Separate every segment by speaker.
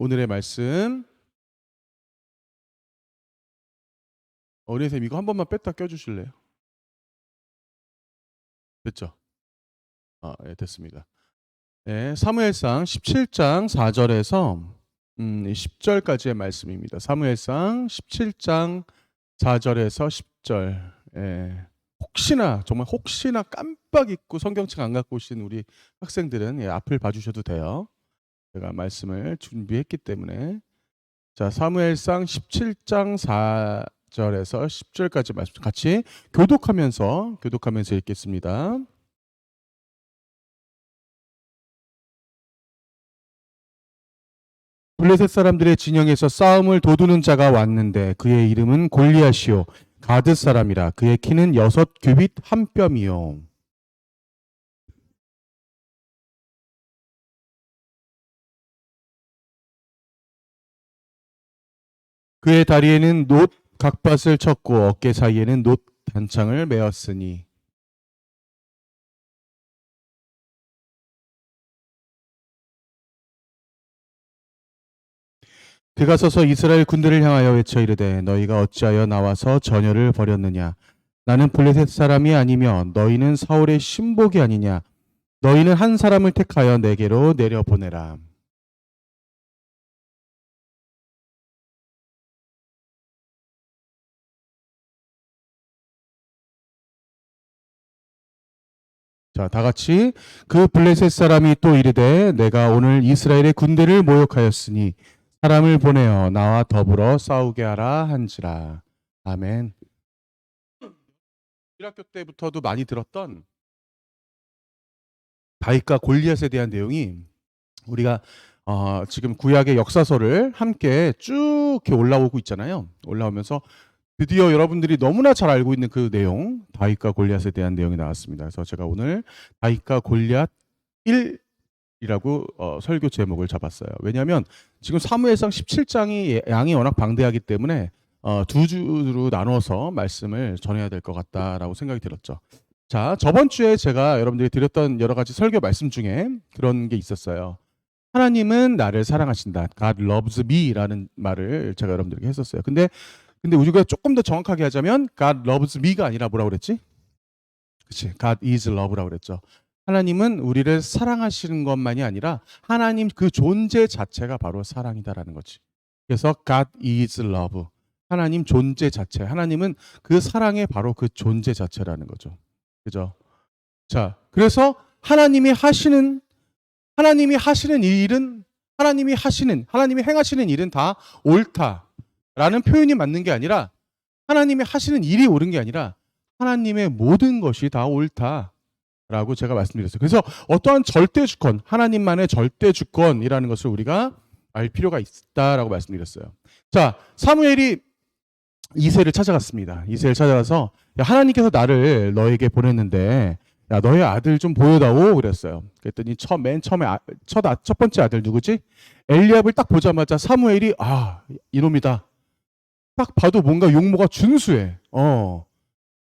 Speaker 1: 오늘의 말씀 어린이쌤 이거 한 번만 뺐다 껴주실래요? 됐죠? 예, 됐습니다. 네, 사무엘상 17장 4절에서 10절까지의 말씀입니다. 사무엘상 17장 4절에서 10절. 예. 혹시나 정말 혹시나 깜빡 잊고 성경책 안 갖고 오신 우리 학생들은 앞을 봐주셔도 돼요. 제가 말씀을 준비했기 때문에. 자, 사무엘상 17장 4절에서 10절까지 말씀 같이 교독하면서 읽겠습니다. 블레셋 사람들의 진영에서 싸움을 도두는 자가 왔는데 그의 이름은 골리앗이요 가드 사람이라. 그의 키는 6규빗 1뼘이요. 그의 다리에는 놋 각밭을 쳤고 어깨 사이에는 놋 단창을 메었으니. 그가 서서 이스라엘 군대를 향하여 외쳐 이르되 너희가 어찌하여 나와서 전열을 벌였느냐. 나는 블레셋 사람이 아니며 너희는 사울의 신복이 아니냐. 너희는 한 사람을 택하여 내게로 내려보내라. 자, 다 같이 그 블레셋 사람이 또 이르되 내가 오늘 이스라엘의 군대를 모욕하였으니 사람을 보내어 나와 더불어 싸우게 하라 한지라. 아멘. 1학교 때부터도 많이 들었던 다윗과 골리앗에 대한 내용이 우리가 지금 구약의 역사서를 함께 쭉 이렇게 올라오고 있잖아요. 올라오면서 드디어 여러분들이 너무나 잘 알고 있는 그 내용, 다윗과 골리앗에 대한 내용이 나왔습니다. 그래서 제가 오늘 다윗과 골리앗 1이라고 설교 제목을 잡았어요. 왜냐하면 지금 사무엘상 17장이 양이 워낙 방대하기 때문에 두 주로 나눠서 말씀을 전해야 될 것 같다라고 생각이 들었죠. 자, 저번 주에 제가 여러분들이 드렸던 여러 가지 설교 말씀 중에 그런 게 있었어요. 하나님은 나를 사랑하신다. God loves me라는 말을 제가 여러분들에게 했었어요. 근데 우리가 조금 더 정확하게 하자면 God loves me가 아니라 뭐라고 그랬지? 그치? God is love라고 그랬죠. 하나님은 우리를 사랑하시는 것만이 아니라 하나님 그 존재 자체가 바로 사랑이다라는 거지. 그래서 God is love. 하나님 존재 자체. 하나님은 그 사랑의 바로 그 존재 자체라는 거죠. 그죠? 자, 그래서 하나님이 하시는 일은 하나님이 행하시는 일은 다 옳다라는 표현이 맞는 게 아니라 하나님이 하시는 일이 옳은 게 아니라 하나님의 모든 것이 다 옳다라고 제가 말씀드렸어요. 그래서 어떠한 절대 주권, 하나님만의 절대 주권이라는 것을 우리가 알 필요가 있다라고 말씀드렸어요. 자, 사무엘이 이새를 찾아갔습니다. 이새를 찾아가서 야, 하나님께서 나를 너에게 보냈는데 야, 너의 아들 좀 보여다오 그랬어요. 그랬더니 맨 처음에 첫 번째 아들 누구지? 엘리압을 딱 보자마자 사무엘이 이놈이다. 딱 봐도 뭔가 용모가 준수해.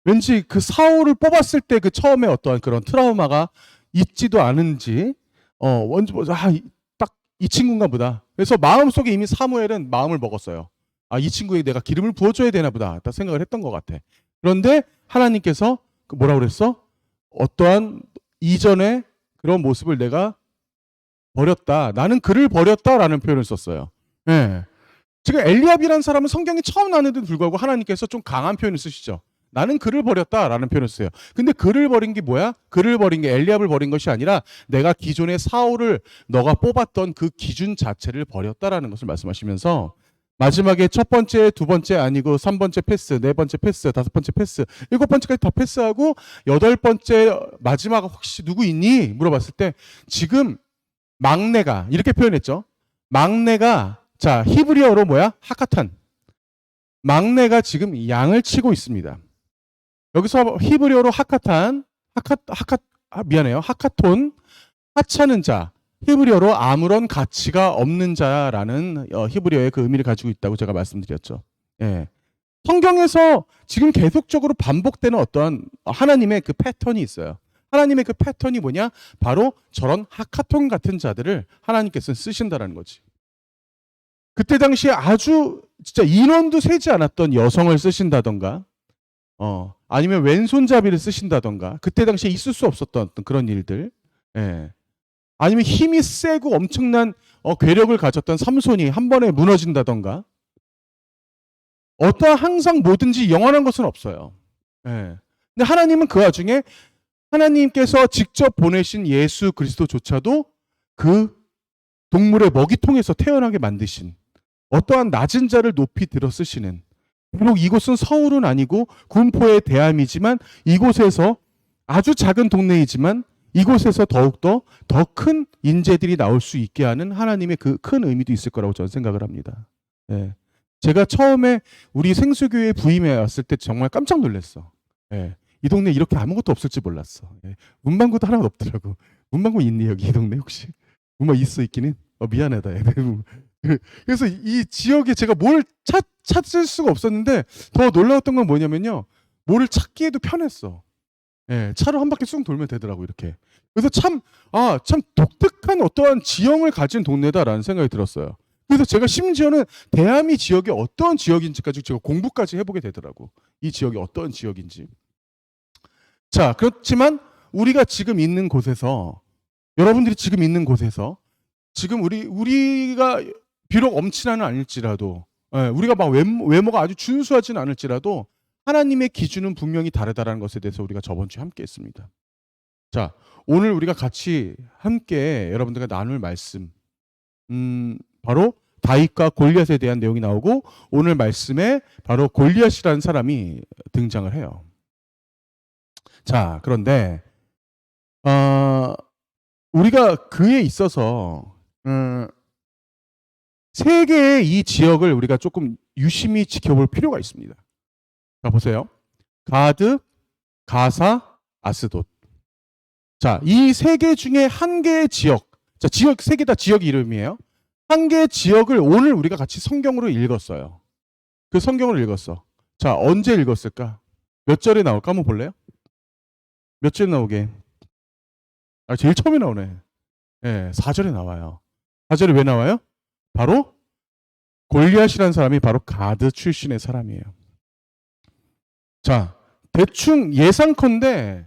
Speaker 1: 왠지 그 사울을 뽑았을 때 그 처음에 어떠한 그런 트라우마가 있지도 않은지 딱 이 친구인가 보다. 그래서 마음속에 이미 사무엘은 마음을 먹었어요. 이 친구에게 내가 기름을 부어줘야 되나 보다. 딱 생각을 했던 것 같아. 그런데 하나님께서 뭐라고 그랬어? 어떠한 이전의 그런 모습을 내가 버렸다. 나는 그를 버렸다라는 표현을 썼어요. 예. 지금 엘리압이라는 사람은 성경이 처음 나왔는데도 불구하고 하나님께서 좀 강한 표현을 쓰시죠. 나는 그를 버렸다라는 표현을 써요. 근데 그를 버린 게 뭐야? 그를 버린 게 엘리압을 버린 것이 아니라 내가 기존의 사울을 너가 뽑았던 그 기준 자체를 버렸다라는 것을 말씀하시면서 마지막에 첫 번째, 두 번째 아니고 3번째 패스, 네 번째 패스, 다섯 번째 패스, 일곱 번째까지 다 패스하고 여덟 번째 마지막 혹시 누구 있니? 물어봤을 때 지금 막내가 이렇게 표현했죠. 막내가 자 히브리어로 뭐야? 하카탄. 막내가 지금 양을 치고 있습니다. 여기서 히브리어로 하카탄, 미안해요. 하카톤, 하찮은 자. 히브리어로 아무런 가치가 없는 자라는 히브리어의 그 의미를 가지고 있다고 제가 말씀드렸죠. 예. 성경에서 지금 계속적으로 반복되는 어떠한 하나님의 그 패턴이 있어요. 하나님의 그 패턴이 뭐냐? 바로 저런 하카톤 같은 자들을 하나님께서 쓰신다라는 거지. 그때 당시에 아주 진짜 인원도 세지 않았던 여성을 쓰신다던가, 아니면 왼손잡이를 쓰신다던가, 그때 당시에 있을 수 없었던 어떤 그런 일들, 예. 아니면 힘이 세고 엄청난 괴력을 가졌던 삼손이 한 번에 무너진다던가, 항상 뭐든지 영원한 것은 없어요. 예. 근데 하나님은 그 와중에 하나님께서 직접 보내신 예수 그리스도조차도 그 동물의 먹이통에서 태어나게 만드신 어떠한 낮은 자를 높이 들어 쓰시는, 비록 이곳은 서울은 아니고 군포의 대암이지만 이곳에서 아주 작은 동네이지만 이곳에서 더욱더 더 큰 인재들이 나올 수 있게 하는 하나님의 그 큰 의미도 있을 거라고 저는 생각을 합니다. 예. 제가 처음에 우리 생수교회 부임해 왔을 때 정말 깜짝 놀랐어. 예. 이 동네 이렇게 아무것도 없을지 몰랐어. 예. 문방구도 하나도 없더라고. 문방구 있니 여기 이 동네 혹시? 문방 있어 있기는? 미안하다. 그래서 이 지역에 제가 뭘 찾을 수가 없었는데 더 놀라웠던 건 뭐냐면요. 뭐를 찾기에도 편했어. 예, 차로 한 바퀴 쑥 돌면 되더라고 이렇게. 그래서 참 독특한 어떠한 지형을 가진 동네다라는 생각이 들었어요. 그래서 제가 심지어는 대암이 지역이 어떤 지역인지까지 제가 공부까지 해보게 되더라고. 이 지역이 어떤 지역인지. 자, 그렇지만 우리가 지금 있는 곳에서, 여러분들이 지금 있는 곳에서 지금 우리가 비록 엄친아는 아닐지라도, 우리가 막 외모가 아주 준수하지는 않을지라도 하나님의 기준은 분명히 다르다라는 것에 대해서 우리가 저번 주에 함께 했습니다. 자, 오늘 우리가 같이 함께 여러분들과 나눌 말씀, 바로 다윗과 골리앗에 대한 내용이 나오고, 오늘 말씀에 바로 골리앗이라는 사람이 등장을 해요. 자, 그런데 우리가 그에 있어서 세 개의 이 지역을 우리가 조금 유심히 지켜볼 필요가 있습니다. 자, 보세요. 가드, 가사, 아스돗. 자, 이 세 개 중에 한 개의 지역. 자, 지역 세 개 다 지역 이름이에요. 한 개의 지역을 오늘 우리가 같이 성경으로 읽었어요. 그 성경을 읽었어. 자, 언제 읽었을까? 몇 절에 나올까? 한번 볼래요? 몇 절에 나오게? 제일 처음에 나오네. 네, 4절에 나와요. 4절에 왜 나와요? 바로 골리앗이라는 사람이 바로 가드 출신의 사람이에요. 자, 대충 예상컨대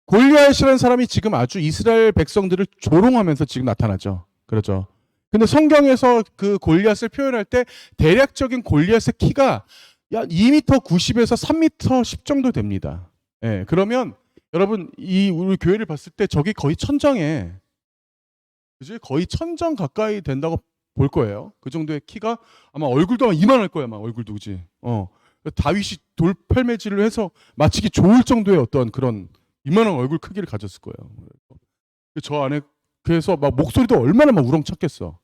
Speaker 1: 골리앗이라는 사람이 지금 아주 이스라엘 백성들을 조롱하면서 지금 나타나죠. 그렇죠. 근데 성경에서 그 골리앗을 표현할 때 대략적인 골리앗의 키가 약 2m 90에서 3m 10 정도 됩니다. 예, 그러면 여러분 우리 교회를 봤을 때 저기 거의 천정에, 그지? 거의 천정 가까이 된다고 볼 거예요. 그 정도의 키가 아마 얼굴도 아마 이만할 거야, 아마 얼굴도, 그지? 다윗이 돌팔매질을 해서 맞히기 좋을 정도의 어떤 그런 이만한 얼굴 크기를 가졌을 거예요. 저 안에 그래서 막 목소리도 얼마나 막 우렁찼겠어.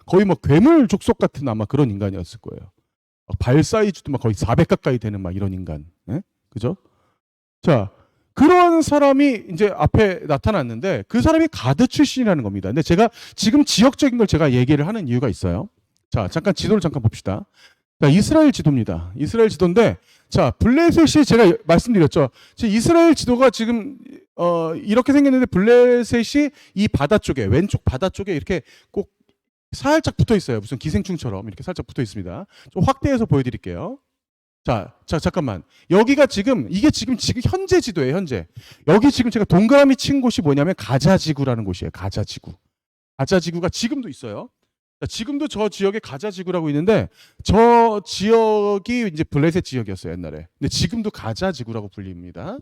Speaker 1: 거의 막 괴물 족속 같은 아마 그런 인간이었을 거예요. 발 사이즈도 막 거의 400 가까이 되는 막 이런 인간. 예? 그죠? 자, 그런 사람이 이제 앞에 나타났는데 그 사람이 가드 출신이라는 겁니다. 근데 제가 지금 지역적인 걸 제가 얘기를 하는 이유가 있어요. 자, 잠깐 지도를 잠깐 봅시다. 자, 이스라엘 지도입니다. 이스라엘 지도인데, 자, 블레셋이 제가 말씀드렸죠. 이스라엘 지도가 지금 이렇게 생겼는데 블레셋이 이 바다 쪽에, 왼쪽 바다 쪽에 이렇게 꼭 살짝 붙어 있어요. 무슨 기생충처럼 이렇게 살짝 붙어 있습니다. 좀 확대해서 보여드릴게요. 자, 잠깐만. 여기가 지금 이게 지금 현재 지도예요. 현재. 여기 지금 제가 동그라미 친 곳이 뭐냐면 가자지구라는 곳이에요. 가자지구. 가자지구가 지금도 있어요. 자, 지금도 저 지역에 가자지구라고 있는데 저 지역이 이제 블레셋 지역이었어요, 옛날에. 근데 지금도 가자지구라고 불립니다.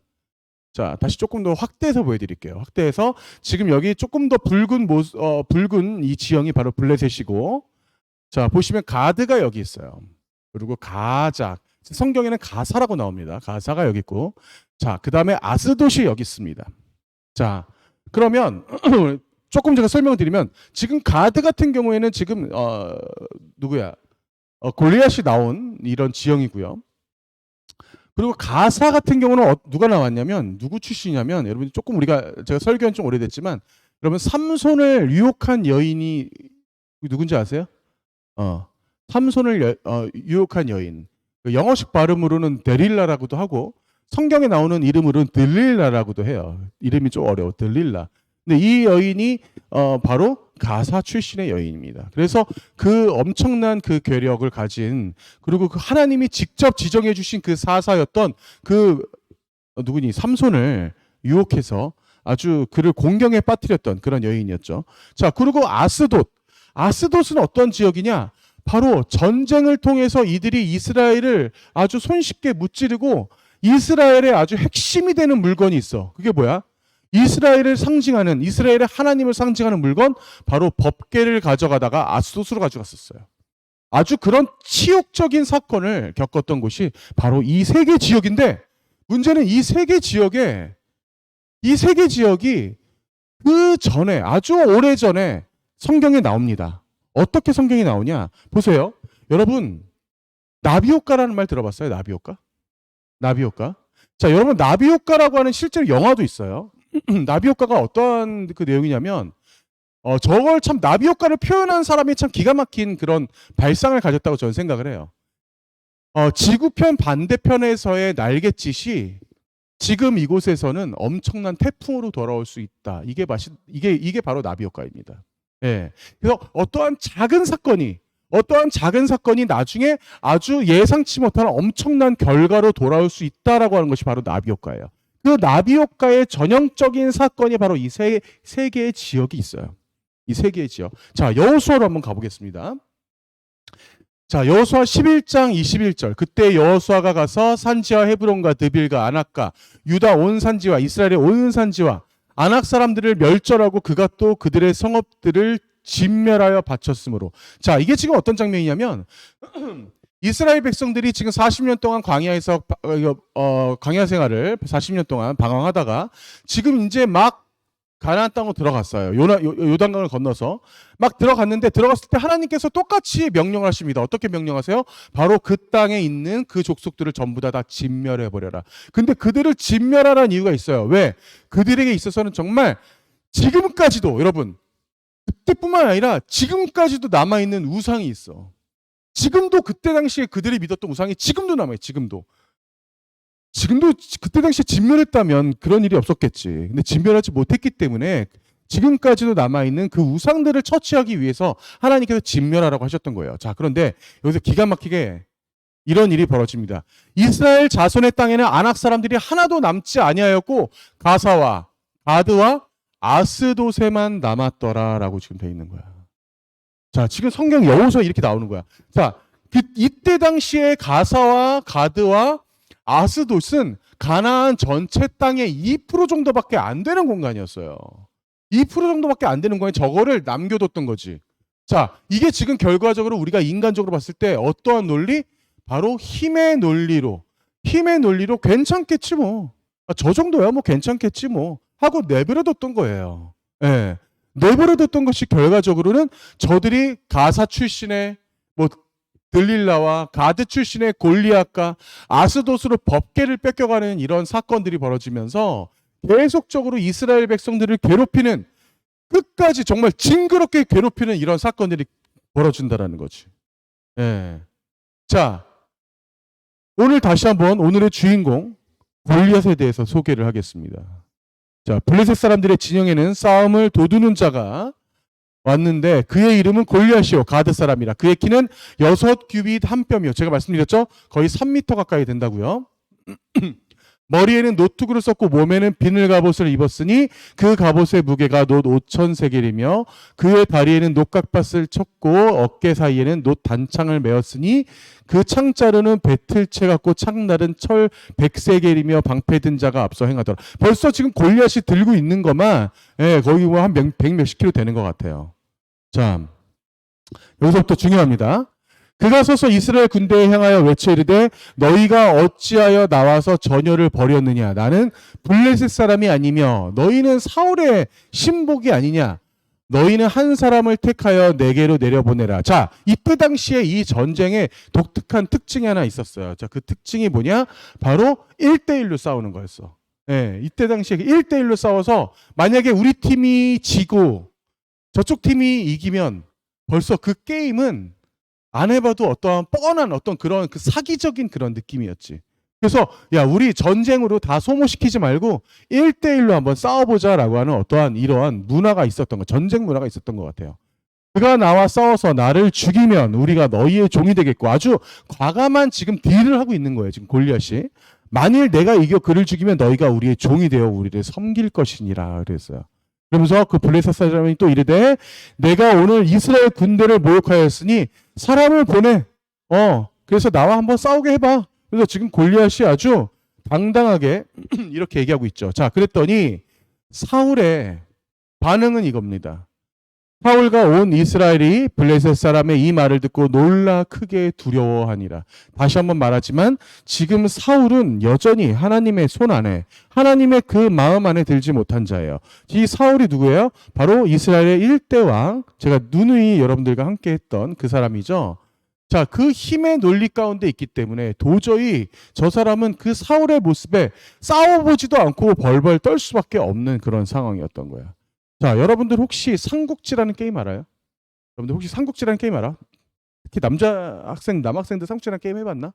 Speaker 1: 자, 다시 조금 더 확대해서 보여드릴게요. 확대해서 지금 여기 조금 더 붉은 이 지형이 바로 블레셋이고, 자, 보시면 가드가 여기 있어요. 그리고 가자, 성경에는 가사라고 나옵니다. 가사가 여기 있고, 자, 그 다음에 아스돗이 여기 있습니다. 자, 그러면 조금 제가 설명드리면 지금 가드 같은 경우에는 지금 누구야? 골리앗이 나온 이런 지형이고요. 그리고 가사 같은 경우는 누가 나왔냐면, 누구 출신이냐면, 여러분 조금 제가 설교는 좀 오래됐지만 여러분 삼손을 유혹한 여인이 누군지 아세요? 삼손을 유혹한 여인. 영어식 발음으로는 데릴라라고도 하고 성경에 나오는 이름으로는 들릴라라고도 해요. 이름이 좀 어려워. 들릴라. 근데 이 여인이 바로 가사 출신의 여인입니다. 그래서 그 엄청난 그 괴력을 가진, 그리고 그 하나님이 직접 지정해 주신 그 사사였던 그 누구니 삼손을 유혹해서 아주 그를 공경에 빠뜨렸던 그런 여인이었죠. 자, 그리고 아스돗. 아스돗은 어떤 지역이냐? 바로 전쟁을 통해서 이들이 이스라엘을 아주 손쉽게 무찌르고 이스라엘의 아주 핵심이 되는 물건이 있어. 그게 뭐야? 이스라엘을 상징하는, 이스라엘의 하나님을 상징하는 물건, 바로 법궤를 가져가다가 아스돗으로 가져갔었어요. 아주 그런 치욕적인 사건을 겪었던 곳이 바로 이 세 개 지역인데, 문제는 이 세 개 지역에, 이 세 개 지역이 그 전에, 아주 오래 전에 성경에 나옵니다. 어떻게 성경이 나오냐? 보세요. 여러분, 나비효과라는 말 들어봤어요? 나비효과? 나비효과? 자, 여러분, 나비효과라고 하는 실제로 영화도 있어요. 나비효과가 어떤 그 내용이냐면, 저걸 참 나비효과를 표현한 사람이 참 기가 막힌 그런 발상을 가졌다고 저는 생각을 해요. 지구편 반대편에서의 날갯짓이 지금 이곳에서는 엄청난 태풍으로 돌아올 수 있다. 이게 바로 나비효과입니다. 예. 그래서 어떠한 작은 사건이 나중에 아주 예상치 못한 엄청난 결과로 돌아올 수 있다라고 하는 것이 바로 나비효과예요. 그 나비효과의 전형적인 사건이 바로 이 세 개의 지역이 있어요. 이 세 개의 지역. 자, 여호수아로 한번 가보겠습니다. 자, 여호수아 11장 21절. 그때 여호수아가 가서 산지와 헤브론과 드빌과 아낙과 유다 온 산지와 이스라엘의 온 산지와 아낙 사람들을 멸절하고 그가 또 그들의 성읍들을 진멸하여 바쳤으므로. 자, 이게 지금 어떤 장면이냐면 이스라엘 백성들이 지금 40년 동안 광야에서 광야 생활을 40년 동안 방황하다가 지금 이제 막 가나안 땅으로 들어갔어요. 요단강을 건너서 막 들어갔는데, 들어갔을 때 하나님께서 똑같이 명령을 하십니다. 어떻게 명령하세요? 바로 그 땅에 있는 그 족속들을 전부 다 진멸해 버려라. 근데 그들을 진멸하라는 이유가 있어요. 왜? 그들에게 있어서는 정말 지금까지도, 여러분, 그때뿐만 아니라 지금까지도 남아있는 우상이 있어. 지금도 그때 당시에 그들이 믿었던 우상이 지금도 남아요. 지금도 그때 당시에 진멸했다면 그런 일이 없었겠지. 근데 진멸하지 못했기 때문에 지금까지도 남아있는 그 우상들을 처치하기 위해서 하나님께서 진멸하라고 하셨던 거예요. 자, 그런데 여기서 기가 막히게 이런 일이 벌어집니다. 이스라엘 자손의 땅에는 아낙 사람들이 하나도 남지 아니하였고 가사와 가드와 아스돗에만 남았더라라고 지금 돼 있는 거야. 자, 지금 성경 여호수아에 이렇게 나오는 거야. 자, 이때 당시에 가사와 가드와 아스돗은 가나안 전체 땅의 2% 정도밖에 안 되는 공간이었어요. 2% 정도밖에 안 되는 공간에 저거를 남겨뒀던 거지. 자, 이게 지금 결과적으로 우리가 인간적으로 봤을 때 어떠한 논리? 바로 힘의 논리로 괜찮겠지 뭐. 저 정도야 뭐 괜찮겠지 뭐 하고 내버려뒀던 거예요. 예. 내버려뒀던 것이 결과적으로는 저들이 가사 출신의 뭐 들릴라와 가드 출신의 골리앗과 아스돗으로 법궤를 뺏겨가는 이런 사건들이 벌어지면서 계속적으로 이스라엘 백성들을 괴롭히는, 끝까지 정말 징그럽게 괴롭히는 이런 사건들이 벌어진다라는 거지. 예. 자, 오늘 다시 한번 오늘의 주인공 골리앗에 대해서 소개를 하겠습니다. 자, 블레셋 사람들의 진영에는 싸움을 도두는 자가 왔는데 그의 이름은 골리앗이요, 가드 사람이라. 그의 키는 6규빗 한 뼘이요. 제가 말씀드렸죠? 거의 3m 가까이 된다고요. 머리에는 노투구를 썼고 몸에는 비늘 갑옷을 입었으니 그 갑옷의 무게가 놋 5,000세겔이며 그의 다리에는 녹각밭을 쳤고 어깨 사이에는 놋 단창을 메었으니 그 창자루는 배틀채 같고 창날은 철 100세겔이며 방패 든 자가 앞서 행하더라. 벌써 지금 골리앗이 들고 있는 것만 거의 뭐 한 100 몇십 킬로 되는 것 같아요. 자, 여기서부터 중요합니다. 그가 서서 이스라엘 군대에 향하여 외쳐 이르되 너희가 어찌하여 나와서 전열을 벌였느냐. 나는 블레셋 사람이 아니며 너희는 사울의 신복이 아니냐. 너희는 한 사람을 택하여 내게로 내려보내라. 자, 이때 당시에 이 전쟁에 독특한 특징이 하나 있었어요. 자, 그 특징이 뭐냐? 바로 1대1로 싸우는 거였어. 예, 이때 당시에 1대1로 싸워서 만약에 우리 팀이 지고 저쪽 팀이 이기면 벌써 그 게임은 안 해봐도 어떠한 뻔한 어떤 그런 그 사기적인 그런 느낌이었지. 그래서 야, 우리 전쟁으로 다 소모시키지 말고 1대1로 한번 싸워보자라고 하는 어떠한 이러한 문화가 있었던 거, 전쟁 문화가 있었던 것 같아요. 그가 나와 싸워서 나를 죽이면 우리가 너희의 종이 되겠고, 아주 과감한 지금 딜을 하고 있는 거예요. 지금 골리앗이. 만일 내가 이겨 그를 죽이면 너희가 우리의 종이 되어 우리를 섬길 것이니라 그랬어요. 그러면서 그 블레셋 사람이 또 이르되 내가 오늘 이스라엘 군대를 모욕하였으니 사람을 보내. 그래서 나와 한번 싸우게 해봐. 그래서 지금 골리앗이 아주 당당하게 이렇게 얘기하고 있죠. 자, 그랬더니 사울의 반응은 이겁니다. 사울과 온 이스라엘이 블레셋 사람의 이 말을 듣고 놀라 크게 두려워하니라. 다시 한번 말하지만 지금 사울은 여전히 하나님의 손 안에, 하나님의 그 마음 안에 들지 못한 자예요. 이 사울이 누구예요? 바로 이스라엘의 1대 왕, 제가 누누이 여러분들과 함께 했던 그 사람이죠. 자, 그 힘의 논리 가운데 있기 때문에 도저히 저 사람은 그 사울의 모습에 싸워보지도 않고 벌벌 떨 수밖에 없는 그런 상황이었던 거예요. 자, 여러분들 혹시 삼국지라는 게임 알아요? 여러분들 혹시 삼국지라는 게임 알아? 특히 남학생들 삼국지라는 게임 해봤나?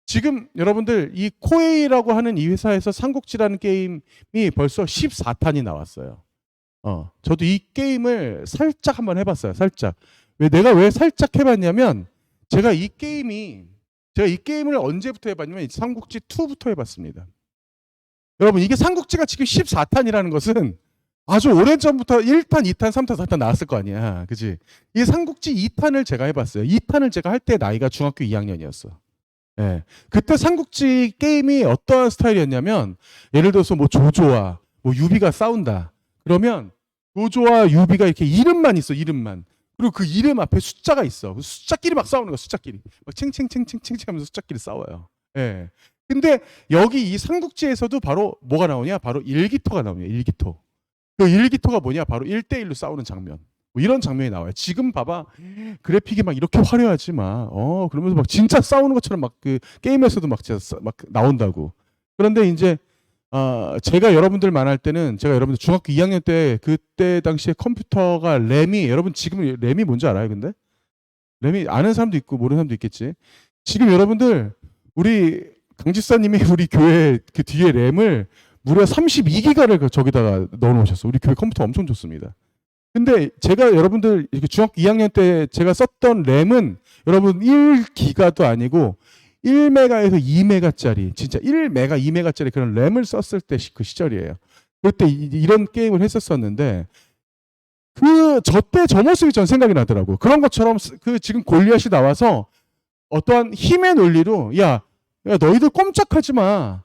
Speaker 1: 지금 여러분들 이 코에이라고 하는 이 회사에서 삼국지라는 게임이 벌써 14탄이 나왔어요. 저도 이 게임을 살짝 한번 해봤어요. 살짝. 내가 왜 살짝 해봤냐면 제가 이 게임을 언제부터 해봤냐면 삼국지 2부터 해봤습니다. 여러분, 이게 삼국지가 지금 14탄이라는 것은 아주 오래전부터 1탄, 2탄, 3탄, 4탄 나왔을 거 아니야. 그치? 이 삼국지 2탄을 제가 해봤어요. 2탄을 제가 할 때 나이가 중학교 2학년이었어. 예. 그때 삼국지 게임이 어떠한 스타일이었냐면, 예를 들어서 뭐 조조와 뭐 유비가 싸운다. 그러면 조조와 유비가 이렇게 이름만 있어, 이름만. 그리고 그 이름 앞에 숫자가 있어. 그 숫자끼리 막 싸우는 거야, 숫자끼리. 막 챙챙챙챙챙 하면서 숫자끼리 싸워요. 예. 근데 여기 이 삼국지에서도 바로 뭐가 나오냐? 바로 일기토가 나오냐, 일기토. 그 일기토가 뭐냐? 바로 1대1로 싸우는 장면. 뭐 이런 장면이 나와요. 지금 봐봐. 그래픽이 막 이렇게 화려하지 마. 그러면서 막 진짜 싸우는 것처럼 막 그 게임에서도 막 진짜 막 나온다고. 그런데 이제 제가 여러분들 만날 때는 제가 여러분들 중학교 2학년 때 그때 당시에 컴퓨터가 램이, 여러분 지금 램이 뭔지 알아요? 근데 램이 아는 사람도 있고 모르는 사람도 있겠지. 지금 여러분들 우리 강집사님이 우리 교회 그 뒤에 램을 무려 32기가를 저기다가 넣어놓으셨어. 우리 교회 컴퓨터 엄청 좋습니다. 근데 제가 여러분들 중학교 2학년 때 제가 썼던 램은 여러분 1기가도 아니고 1메가에서 2메가짜리, 진짜 1메가, 2메가짜리 그런 램을 썼을 때 그 시절이에요. 그때 이런 게임을 했었었는데 저 모습이 전 생각이 나더라고. 그런 것처럼 그 지금 골리앗이 나와서 어떠한 힘의 논리로 야 너희들 꼼짝하지 마.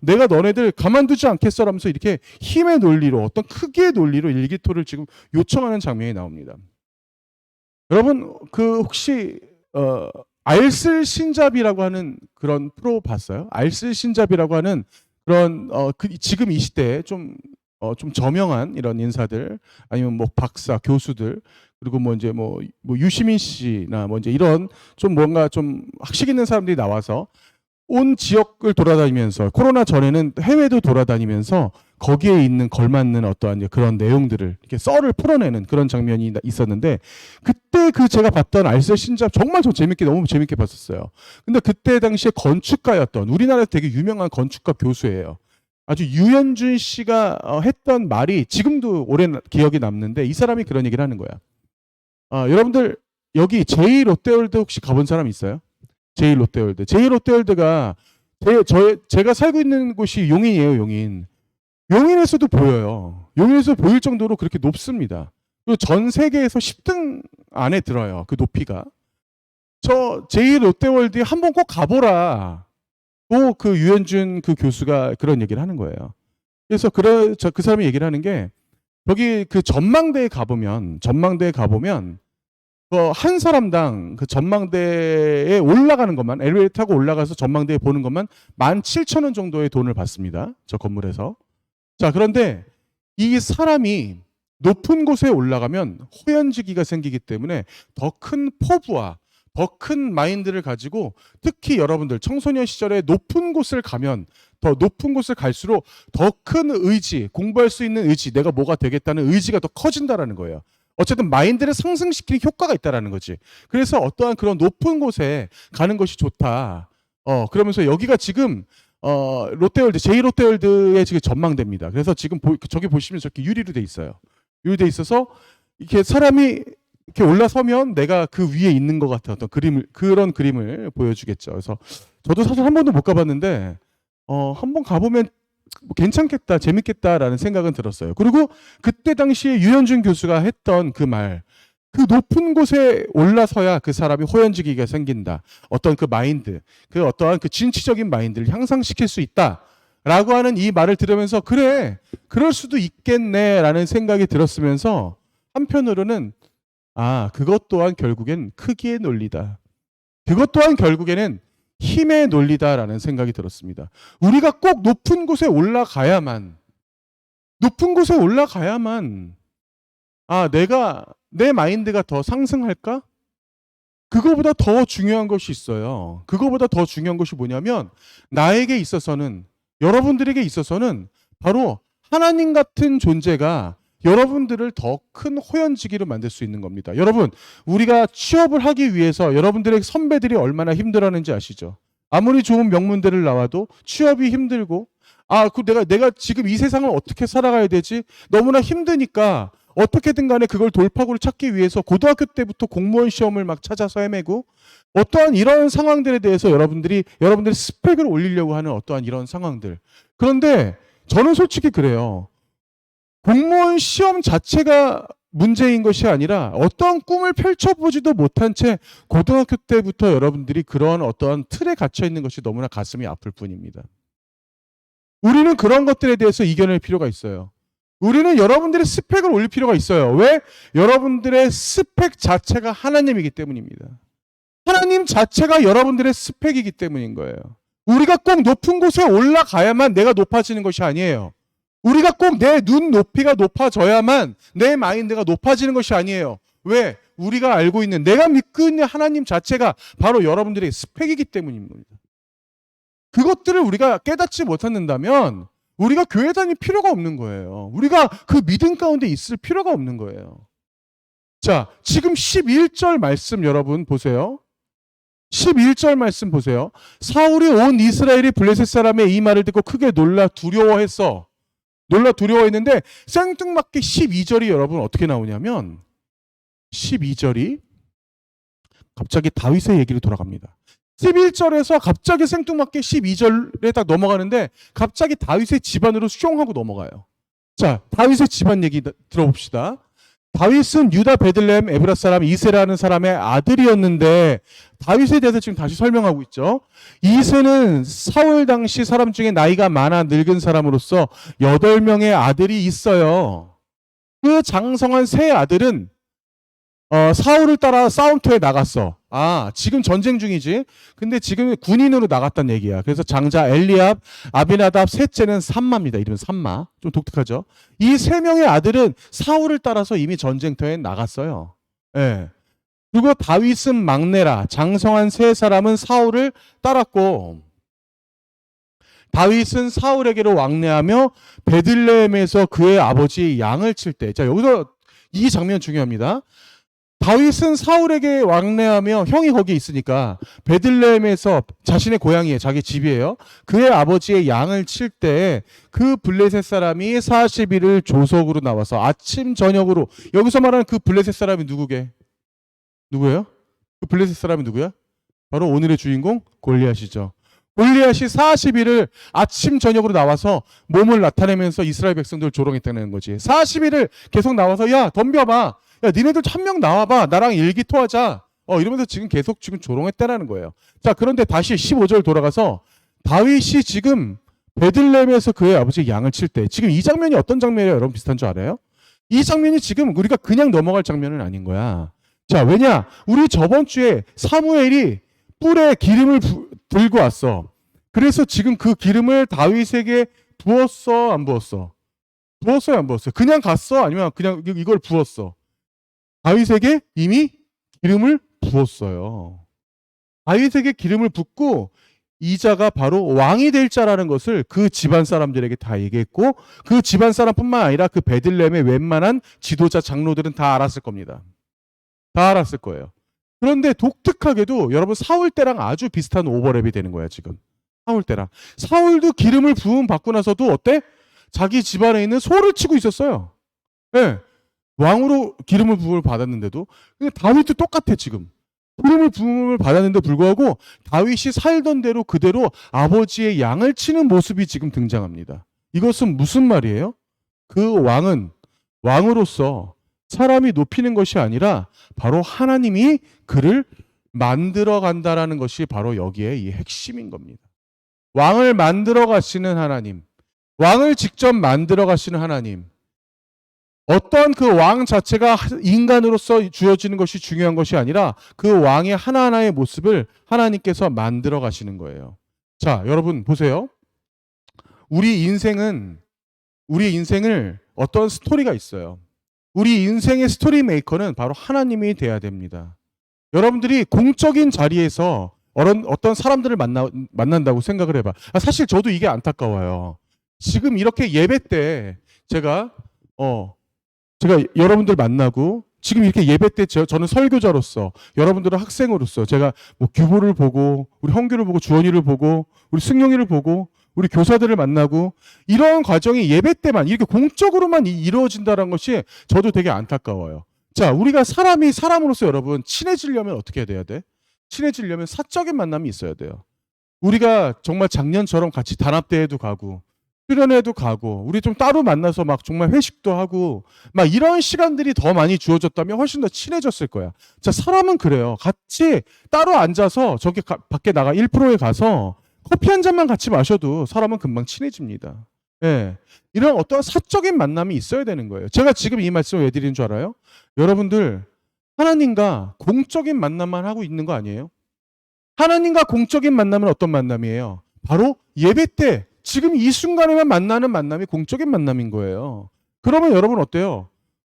Speaker 1: 내가 너네들 가만두지 않겠어 라면서 이렇게 힘의 논리로, 어떤 크기의 논리로 일기토를 지금 요청하는 장면이 나옵니다. 여러분, 그 혹시 알쓸 신잡이라고 하는 그런 프로 봤어요? 알쓸 신잡이라고 하는 그런 지금 이 시대에 좀 저명한 이런 인사들, 아니면 뭐 박사, 교수들, 그리고 뭐 이제 뭐 유시민 씨나 뭐 이제 이런 좀 뭔가 좀 학식 있는 사람들이 나와서 온 지역을 돌아다니면서, 코로나 전에는 해외도 돌아다니면서 거기에 있는 걸맞는 어떠한 그런 내용들을 이렇게 썰을 풀어내는 그런 장면이 있었는데, 그때 제가 봤던 알쓸 신잡 정말 너무 재밌게 봤었어요. 근데 그때 당시에 건축가였던, 우리나라에서 되게 유명한 건축가 교수예요. 아주 유현준 씨가 했던 말이 지금도 오랜 기억이 남는데, 이 사람이 그런 얘기를 하는 거야. 여러분들 여기 제2롯데월드 혹시 가본 사람 있어요? 제2롯데월드. 제2롯데월드가 제가 살고 있는 곳이 용인이에요, 용인. 용인에서도 보여요. 용인에서 보일 정도로 그렇게 높습니다. 그리고 전 세계에서 10등 안에 들어요, 그 높이가. 저 제2롯데월드에 한번 꼭 가보라. 또 그 유현준 그 교수가 그런 얘기를 하는 거예요. 그래서 그 사람이 얘기를 하는 게, 여기 그 전망대에 가보면 한 사람당 그 전망대에 올라가는 것만, 엘리베이터 타고 올라가서 전망대에 보는 것만 17,000원 정도의 돈을 받습니다. 저 건물에서. 자, 그런데 이 사람이 높은 곳에 올라가면 호연지기가 생기기 때문에 더 큰 포부와 더 큰 마인드를 가지고, 특히 여러분들 청소년 시절에 높은 곳을 가면, 더 높은 곳을 갈수록 더 큰 의지, 공부할 수 있는 의지, 내가 뭐가 되겠다는 의지가 더 커진다라는 거예요. 어쨌든 마인드를 상승시키는 효과가 있다라는 거지. 그래서 어떠한 그런 높은 곳에 가는 것이 좋다. 그러면서 여기가 지금 롯데월드, 제2롯데월드의 지금 전망대입니다. 그래서 지금 저기 보시면 저렇게 유리로 돼 있어요. 유리돼 있어서 이렇게 사람이 이렇게 올라서면 내가 그 위에 있는 것 같은 어떤 그런 그림을 보여주겠죠. 그래서 저도 사실 한 번도 못 가봤는데 한번 가보면 뭐 괜찮겠다, 재밌겠다라는 생각은 들었어요. 그리고 그때 당시에 유현준 교수가 했던 그 말, 그 높은 곳에 올라서야 그 사람이 호연지기가 생긴다. 어떤 그 마인드, 그 어떠한 그 진취적인 마인드를 향상시킬 수 있다. 라고 하는 이 말을 들으면서 그래, 그럴 수도 있겠네라는 생각이 들었으면서 한편으로는 그것 또한 결국엔 크기의 논리다. 그것 또한 결국에는 힘의 논리다라는 생각이 들었습니다. 우리가 꼭 높은 곳에 올라가야만 내 마인드가 더 상승할까? 그거보다 더 중요한 것이 있어요. 그거보다 더 중요한 것이 뭐냐면 나에게 있어서는, 여러분들에게 있어서는 바로 하나님 같은 존재가 여러분들을 더 큰 호연지기로 만들 수 있는 겁니다. 여러분, 우리가 취업을 하기 위해서 여러분들의 선배들이 얼마나 힘들어하는지 아시죠? 아무리 좋은 명문대를 나와도 취업이 힘들고, 내가 지금 이 세상을 어떻게 살아가야 되지? 너무나 힘드니까 어떻게든 간에 그걸 돌파구를 찾기 위해서 고등학교 때부터 공무원 시험을 막 찾아서 헤매고, 어떠한 이런 상황들에 대해서 여러분들의 스펙을 올리려고 하는 어떠한 이런 상황들. 그런데 저는 솔직히 그래요. 공무원 시험 자체가 문제인 것이 아니라 어떠한 꿈을 펼쳐보지도 못한 채 고등학교 때부터 여러분들이 그러한 어떠한 틀에 갇혀 있는 것이 너무나 가슴이 아플 뿐입니다. 우리는 그런 것들에 대해서 이겨낼 필요가 있어요. 우리는 여러분들의 스펙을 올릴 필요가 있어요. 왜? 여러분들의 스펙 자체가 하나님이기 때문입니다. 하나님 자체가 여러분들의 스펙이기 때문인 거예요. 우리가 꼭 높은 곳에 올라가야만 내가 높아지는 것이 아니에요. 우리가 꼭 내 눈 높이가 높아져야만 내 마인드가 높아지는 것이 아니에요. 왜? 우리가 알고 있는, 내가 믿고 있는 하나님 자체가 바로 여러분들의 스펙이기 때문입니다. 그것들을 우리가 깨닫지 못한다면 우리가 교회 다닐 필요가 없는 거예요. 우리가 그 믿음 가운데 있을 필요가 없는 거예요. 자, 지금 11절 말씀 여러분 보세요. 11절 말씀 보세요. 사울이 온 이스라엘이 블레셋 사람의 이 말을 듣고 크게 놀라 두려워했는데 생뚱맞게 12절이 여러분 어떻게 나오냐면 12절이 갑자기 다윗의 얘기로 돌아갑니다. 11절에서 갑자기 생뚱맞게 12절에 딱 넘어가는데 갑자기 다윗의 집안으로 수용하고 넘어가요. 자, 다윗의 집안 얘기 들어봅시다. 다윗은 유다 베들레헴 에브라 사람 이세라는 사람의 아들이었는데, 다윗에 대해서 지금 다시 설명하고 있죠. 이세는 사울 당시 사람 중에 나이가 많아 늙은 사람으로서 8명의 아들이 있어요. 그 장성한 세 아들은 사울을 따라 싸움터에 나갔어. 지금 전쟁 중이지. 근데 지금 군인으로 나갔단 얘기야. 그래서 장자 엘리압, 아비나답, 셋째는 삼마입니다. 이름은 삼마. 좀 독특하죠. 이 세 명의 아들은 사울을 따라서 이미 전쟁터에 나갔어요. 예. 그리고 다윗은 막내라. 장성한 세 사람은 사울을 따랐고, 다윗은 사울에게로 왕래하며 베들레헴에서 그의 아버지 양을 칠 때. 자, 여기서 이 장면 중요합니다. 다윗은 사울에게 왕래하며, 형이 거기 있으니까 베들레헴에서 자신의 고향이에요. 자기 집이에요. 그의 아버지의 양을 칠 때 그 블레셋 사람이 40일을 조석으로 나와서 아침 저녁으로, 여기서 말하는 그 블레셋 사람이 누구예요? 그 블레셋 사람이 누구야? 바로 오늘의 주인공 골리앗이죠. 골리앗이 40일을 아침 저녁으로 나와서 몸을 나타내면서 이스라엘 백성들을 조롱했다는 거지. 40일을 계속 나와서 야 덤벼봐. 야 니네들 한 명 나와봐. 나랑 일기토하자. 이러면서 지금 계속 조롱했다라는 거예요. 자, 그런데 다시 15절 돌아가서 다윗이 지금 베들레헴에서 그의 아버지 양을 칠 때, 지금 이 장면이 어떤 장면이에요? 여러분 비슷한 줄 알아요? 이 장면이 지금 우리가 그냥 넘어갈 장면은 아닌 거야. 자, 왜냐? 우리 저번 주에 사무엘이 뿔에 기름을 들고 왔어. 그래서 지금 그 기름을 다윗에게 부었어, 안 부었어? 부었어요, 안 부었어요? 그냥 갔어? 아니면 그냥 이걸 부었어? 다윗에게 이미 기름을 부었어요. 다윗에게 기름을 붓고 이자가 바로 왕이 될 자라는 것을 그 집안 사람들에게 다 얘기했고, 그 집안 사람뿐만 아니라 그 베들레헴의 웬만한 지도자 장로들은 다 알았을 겁니다. 다 알았을 거예요. 그런데 독특하게도 여러분 사울 때랑 아주 비슷한 오버랩이 되는 거야 지금. 사울 때랑. 사울도 기름을 부음 받고 나서도 어때? 자기 집안에 있는 소를 치고 있었어요. 예. 왕으로 기름을 부음을 받았는데도. 근데 다윗도 똑같아 지금. 기름을 부음을 받았는데 불구하고 다윗이 살던 대로 그대로 아버지의 양을 치는 모습이 지금 등장합니다. 이것은 무슨 말이에요? 그 왕은 왕으로서 사람이 높이는 것이 아니라 바로 하나님이 그를 만들어 간다라는 것이 바로 여기에 이 핵심인 겁니다. 왕을 만들어 가시는 하나님, 왕을 직접 만들어 가시는 하나님, 어떤 그 왕 자체가 인간으로서 주어지는 것이 중요한 것이 아니라 그 왕의 하나하나의 모습을 하나님께서 만들어 가시는 거예요. 자, 여러분 보세요. 우리 인생을 어떤 스토리가 있어요. 우리 인생의 스토리 메이커는 바로 하나님이 돼야 됩니다. 여러분들이 공적인 자리에서 어떤 사람들을 만난다고 생각을 해봐. 사실 저도 이게 안타까워요. 지금 이렇게 예배 때 제가 여러분들 만나고 지금 이렇게 예배 때 저는 설교자로서 여러분들은 학생으로서 제가 뭐 규보를 보고 우리 형규를 보고 주원이를 보고 우리 승용이를 보고 우리 교사들을 만나고 이런 과정이 예배 때만 이렇게 공적으로만 이루어진다는 것이 저도 되게 안타까워요. 자, 우리가 사람이 사람으로서 여러분 친해지려면 어떻게 해야 돼? 친해지려면 사적인 만남이 있어야 돼요. 우리가 정말 작년처럼 같이 단합대회도 가고 수련회도 가고 우리 좀 따로 만나서 막 정말 회식도 하고 막 이런 시간들이 더 많이 주어졌다면 훨씬 더 친해졌을 거야. 자, 사람은 그래요. 같이 따로 앉아서 저기 밖에 나가 1%에 가서 커피 한 잔만 같이 마셔도 사람은 금방 친해집니다. 예. 이런 어떤 사적인 만남이 있어야 되는 거예요. 제가 지금 이 말씀을 왜 드리는 줄 알아요? 여러분들 하나님과 공적인 만남만 하고 있는 거 아니에요? 하나님과 공적인 만남은 어떤 만남이에요? 바로 예배 때 지금 이 순간에만 만나는 만남이 공적인 만남인 거예요. 그러면 여러분 어때요?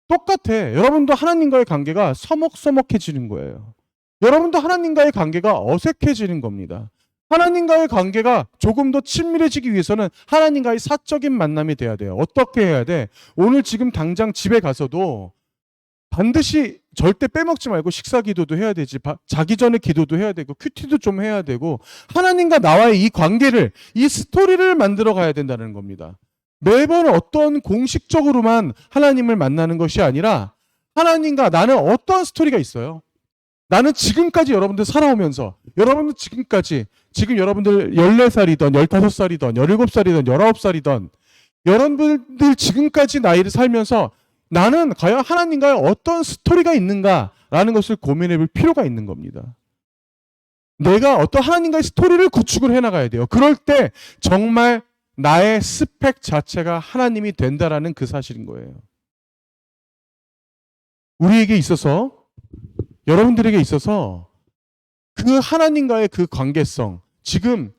Speaker 1: 똑같아. 여러분도 하나님과의 관계가 서먹서먹해지는 거예요. 여러분도 하나님과의 관계가 어색해지는 겁니다. 하나님과의 관계가 조금 더 친밀해지기 위해서는 하나님과의 사적인 만남이 돼야 돼요. 어떻게 해야 돼? 오늘 지금 당장 집에 가서도 반드시 절대 빼먹지 말고 식사 기도도 해야 되지. 자기 전에 기도도 해야 되고 큐티도 좀 해야 되고 하나님과 나와의 이 관계를 이 스토리를 만들어 가야 된다는 겁니다. 매번 어떤 공식적으로만 하나님을 만나는 것이 아니라 하나님과 나는 어떤 스토리가 있어요. 나는 지금까지 여러분들 살아오면서 여러분들 지금 여러분들 14살이던 15살이던 17살이던 19살이던 여러분들 지금까지 나이를 살면서 나는 과연 하나님과의 어떤 스토리가 있는가라는 것을 고민해 볼 필요가 있는 겁니다. 내가 어떤 하나님과의 스토리를 구축을 해나가야 돼요. 그럴 때 정말 나의 스펙 자체가 하나님이 된다라는 그 사실인 거예요. 우리에게 있어서 여러분들에게 있어서 그 하나님과의 그 관계성 지금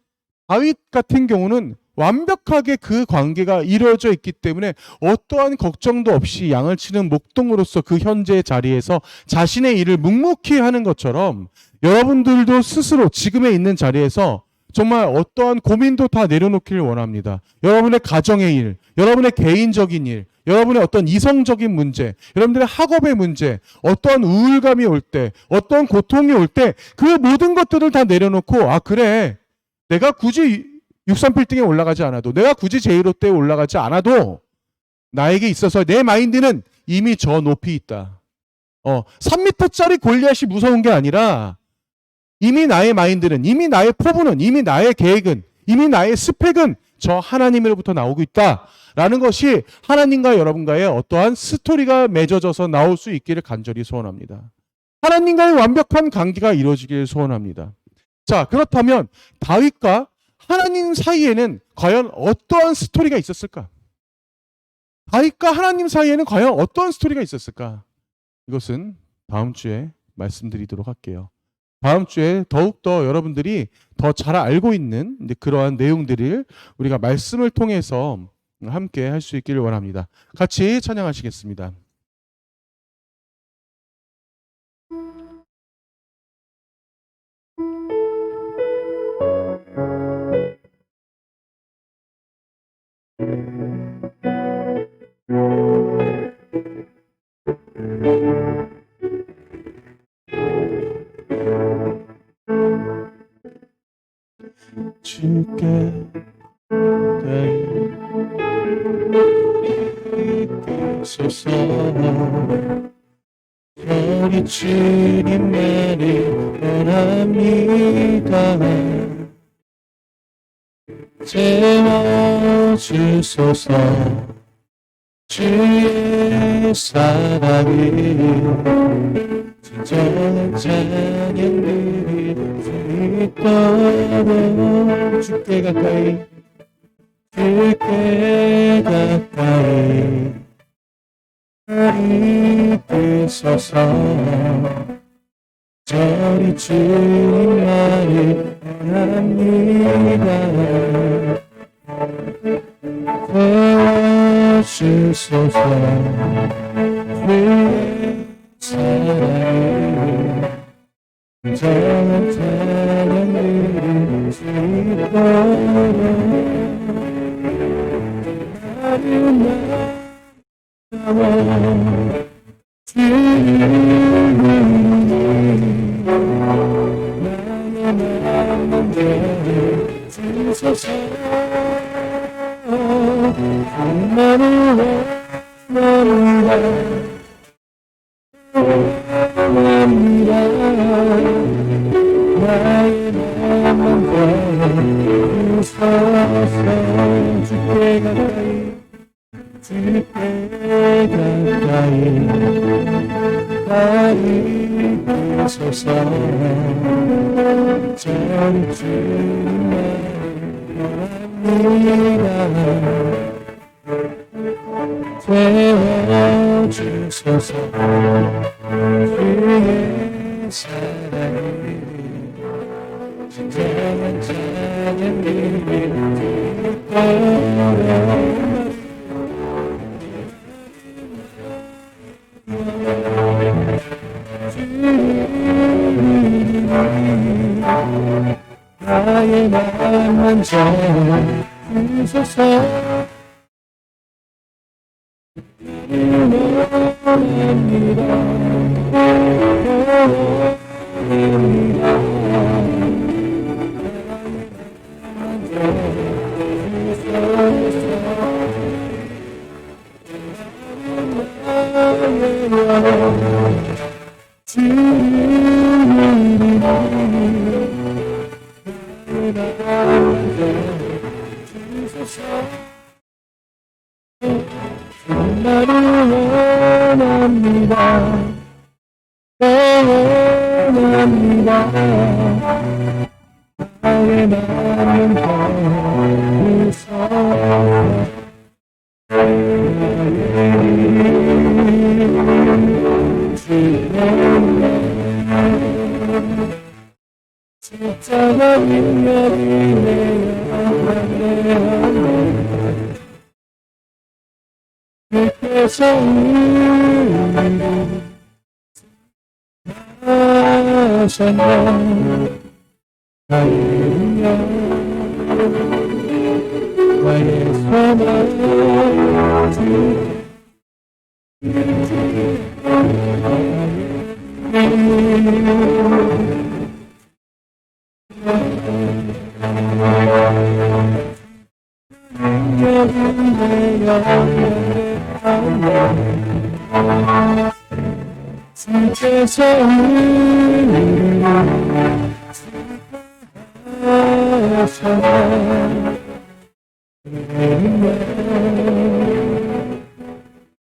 Speaker 1: 다윗 같은 경우는 완벽하게 그 관계가 이루어져 있기 때문에 어떠한 걱정도 없이 양을 치는 목동으로서 그 현재의 자리에서 자신의 일을 묵묵히 하는 것처럼 여러분들도 스스로 지금에 있는 자리에서 정말 어떠한 고민도 다 내려놓기를 원합니다. 여러분의 가정의 일, 여러분의 개인적인 일, 여러분의 어떤 이성적인 문제, 여러분들의 학업의 문제, 어떤 우울감이 올 때, 어떤 고통이 올 때 그 모든 것들을 다 내려놓고 그래. 내가 굳이 63빌딩에 올라가지 않아도 내가 굳이 제1호대에 올라가지 않아도 나에게 있어서 내 마인드는 이미 저 높이 있다. 3m짜리 골리앗이 무서운 게 아니라 이미 나의 마인드는 이미 나의 포부는 이미 나의 계획은 이미 나의 스펙은 저 하나님으로부터 나오고 있다라는 것이 하나님과 여러분과의 어떠한 스토리가 맺어져서 나올 수 있기를 간절히 소원합니다. 하나님과의 완벽한 관계가 이루어지기를 소원합니다. 자, 그렇다면 다윗과 하나님 사이에는 과연 어떠한 스토리가 있었을까? 다윗과 하나님 사이에는 과연 어떠한 스토리가 있었을까? 이것은 다음 주에 말씀드리도록 할게요. 다음 주에 더욱더 여러분들이 더 잘 알고 있는 그러한 내용들을 우리가 말씀을 통해서 함께 할 수 있기를 원합니다. 같이 찬양하시겠습니다. 주께 이끄소서. 우리 주님만을 원합니다. 채워주소서. 주의 사랑이 진정한 찬양들이 있도록 주께 가까이 주께 가까이 이끄소서. 저리 주님만을 원합니다. 채워주소서. 주의 사랑을 진정한 찬양들이 있도록 나를 주소서. 나를 원합니다. 나의 마음만 주소서. 주께 가까이 주께 가까이 이끄소서. 저리 주님만 원합니다. 채워주소서. 주의 사랑을 진정한 찬양들이 있도록 나의 마음만 전주소서. 나를 원합니다. 원합니다. 나의 마음은 십자가 능력이 내 주께서 우리를 하셨네. 나의 능력 나의 소망 주께서 우리를 하셨네.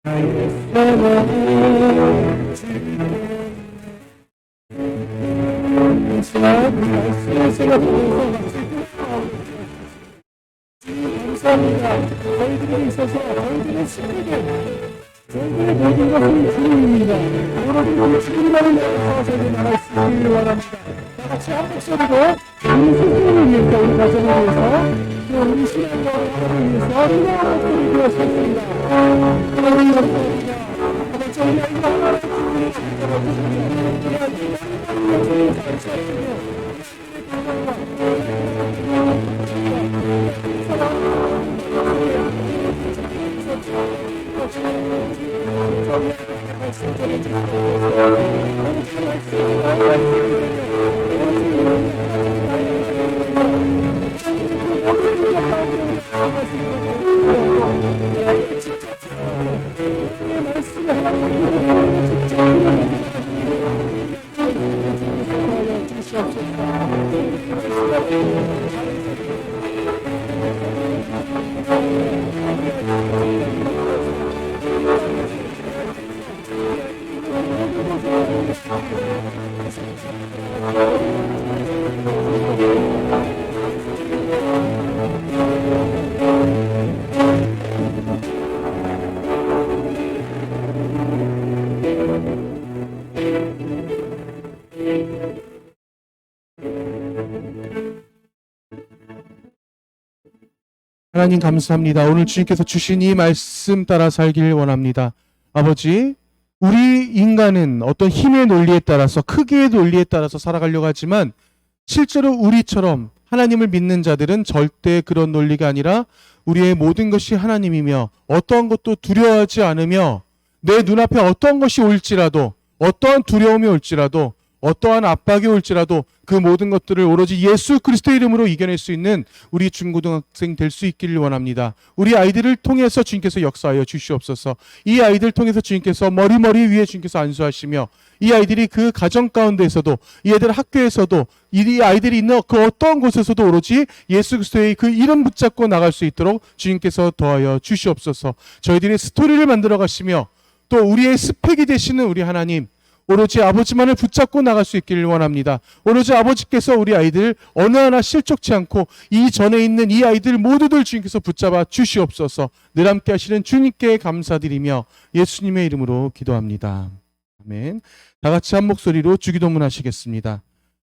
Speaker 1: 나의 소망 감사합니다. 저희들이 있어서 저희들의 친구들 저희들의 모든 것은 주님입니다. 여러분들이 주님만을 내어서 저희들 나갈 수 있기를 원합니다. 다같이 한 목소리로 우리 스스로를 위해서 우리 가정을 위해서 또 우리 신앙과 하나님을 위해서 기도하는 목소리 되었습니다. 하나님 감사합니다. 저희 아이가 하나님의 주님을 지켜주시고 우리 아이가 하나님의 주님을 감사하시며 하나님 감사합니다. 오늘 주님께서 주신 이 말씀 따라 살길 원합니다. 아버지, 우리 인간은 어떤 힘의 논리에 따라서, 크기의 논리에 따라서 살아가려고 하지만 실제로 우리처럼 하나님을 믿는 자들은 절대 그런 논리가 아니라 우리의 모든 것이 하나님이며 어떠한 것도 두려워하지 않으며 내 눈앞에 어떠한 것이 올지라도, 어떠한 두려움이 올지라도, 어떠한 압박이 올지라도 그 모든 것들을 오로지 예수 그리스도의 이름으로 이겨낼 수 있는 우리 중고등학생 될 수 있기를 원합니다. 우리 아이들을 통해서 주님께서 역사하여 주시옵소서. 이 아이들 통해서 주님께서 머리 위에 주님께서 안수하시며 이 아이들이 그 가정 가운데에서도, 이 아이들 학교에서도, 이 아이들이 있는 그 어떠한 곳에서도 오로지 예수 그리스도의 그 이름 붙잡고 나갈 수 있도록 주님께서 도와여 주시옵소서. 저희들의 스토리를 만들어 가시며 또 우리의 스펙이 되시는 우리 하나님, 오로지 아버지만을 붙잡고 나갈 수 있기를 원합니다. 오로지 아버지께서 우리 아이들 어느 하나 실족치 않고 이 전에 있는 이 아이들 모두들 주님께서 붙잡아 주시옵소서. 늘 함께 하시는 주님께 감사드리며 예수님의 이름으로 기도합니다. 아멘. 다 같이 한 목소리로 주기도문 하시겠습니다.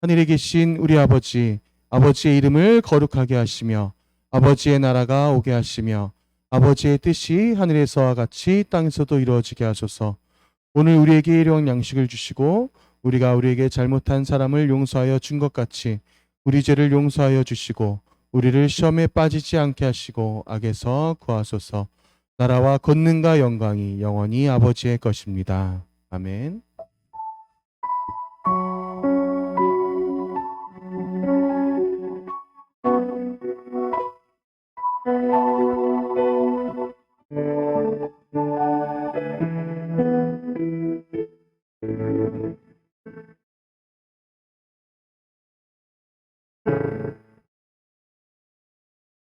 Speaker 1: 하늘에 계신 우리 아버지, 아버지의 이름을 거룩하게 하시며 아버지의 나라가 오게 하시며 아버지의 뜻이 하늘에서와 같이 땅에서도 이루어지게 하소서. 오늘 우리에게 일용 양식을 주시고 우리가 우리에게 잘못한 사람을 용서하여 준 것 같이 우리 죄를 용서하여 주시고 우리를 시험에 빠지지 않게 하시고 악에서 구하소서. 나라와 권능과 영광이 영원히 아버지의 것입니다. 아멘.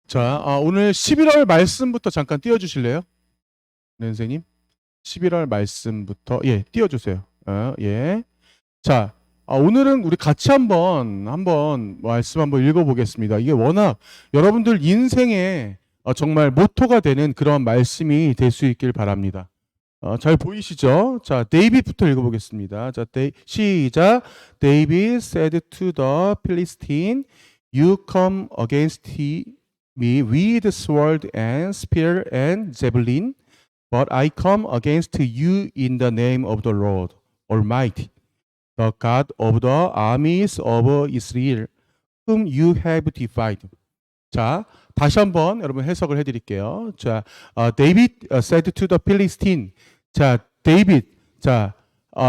Speaker 1: 자, 오늘 11월 말씀부터 잠깐 띄워주실래요? 네, 선생님. 11월 말씀부터 띄워주세요. 예. 자, 오늘은 우리 같이 한번 말씀 한번 읽어보겠습니다. 이게 워낙 여러분들 인생에 정말 모토가 되는 그런 말씀이 될 수 있길 바랍니다. 잘 보이시죠? 자, 데이빗부터 읽어보겠습니다. 자, 시작. David said to the Philistine, "You come against me with sword and spear and javelin, but I come against you in the name of the Lord Almighty, the God of the armies of Israel, whom you have defied." 자, 다시 한번 여러분 해석을 해드릴게요. 자, David said to the Philistine. 자, 데이빗, 자,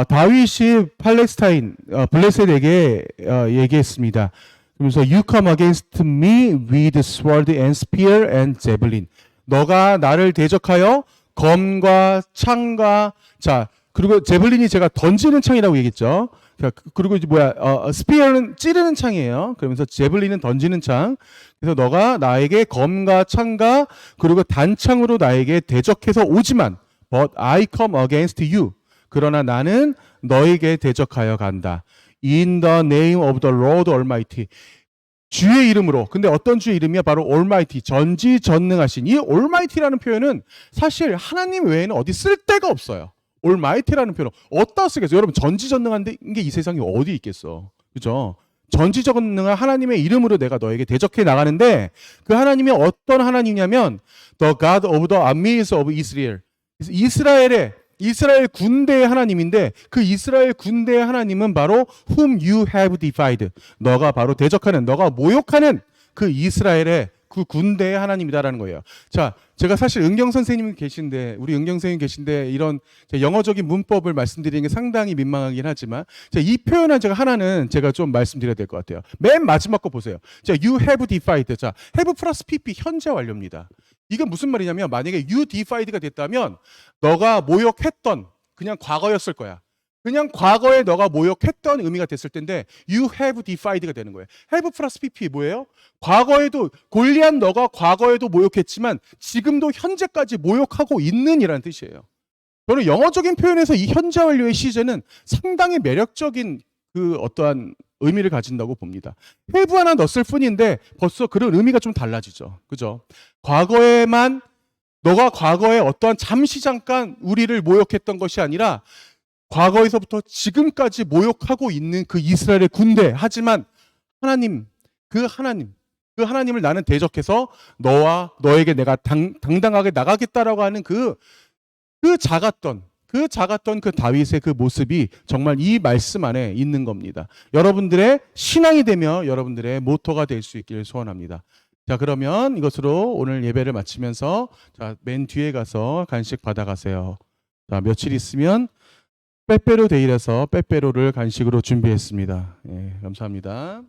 Speaker 1: 다윗이 팔레스타인 블레셋에게 얘기했습니다. 그러면서 You come against me with sword and spear and javelin. 너가 나를 대적하여 검과 창과, 자, 그리고 제블린이 제가 던지는 창이라고 얘기했죠. 그리고 이제 스피어는 찌르는 창이에요. 그러면서 제블린은 던지는 창. 그래서 너가 나에게 검과 창과 그리고 단창으로 나에게 대적해서 오지만 But I come against you. 그러나 나는 너에게 대적하여 간다. In the name of the Lord Almighty. 주의 이름으로. 근데 어떤 주의 이름이야? 바로 Almighty. 전지전능하신. 이 Almighty라는 표현은 사실 하나님 외에는 어디 쓸 데가 없어요. Almighty라는 표현은 어디다 쓰겠어요? 여러분, 전지전능한 게 이 세상에 어디 있겠어? 그죠? 전지전능한 하나님의 이름으로 내가 너에게 대적해 나가는데 그 하나님이 어떤 하나님이냐면 The God of the armies of Israel. 이스라엘 군대의 하나님인데 그 이스라엘 군대의 하나님은 바로 whom you have defied. 너가 바로 대적하는, 너가 모욕하는 그 이스라엘의 그 군대의 하나님이다라는 거예요. 자, 제가 사실 은경 선생님이 계신데, 우리 은경 선생님 계신데 이런 영어적인 문법을 말씀드리는 게 상당히 민망하긴 하지만 이 표현은 제가 좀 말씀드려야 될 것 같아요. 맨 마지막 거 보세요. 자, you have defied. 자, have 플러스 pp 현재 완료입니다. 이건 무슨 말이냐면 만약에 you defied가 됐다면 너가 모욕했던 그냥 과거였을 거야. 그냥 과거에 너가 모욕했던 의미가 됐을 텐데 you have defied가 되는 거예요. have 플러스 pp 뭐예요? 과거에도 골리앗 너가 과거에도 모욕했지만 지금도 현재까지 모욕하고 있는이라는 뜻이에요. 저는 영어적인 표현에서 이 현재 완료의 시제는 상당히 매력적인 그 어떠한 의미를 가진다고 봅니다. have 하나 넣었을 뿐인데 벌써 그런 의미가 좀 달라지죠. 그죠? 과거에만 너가 과거에 어떠한 잠시 잠깐 우리를 모욕했던 것이 아니라 과거에서부터 지금까지 모욕하고 있는 그 이스라엘의 군대. 하지만 하나님, 그 하나님을 나는 대적해서 너와 너에게 내가 당당하게 나가겠다라고 하는 그 작았던 그 다윗의 그 모습이 정말 이 말씀 안에 있는 겁니다. 여러분들의 신앙이 되며 여러분들의 모토가 될 수 있기를 소원합니다. 자, 그러면 이것으로 오늘 예배를 마치면서 자, 맨 뒤에 가서 간식 받아가세요. 자, 며칠 있으면 빼빼로 데이라서 빼빼로를 간식으로 준비했습니다. 예, 감사합니다.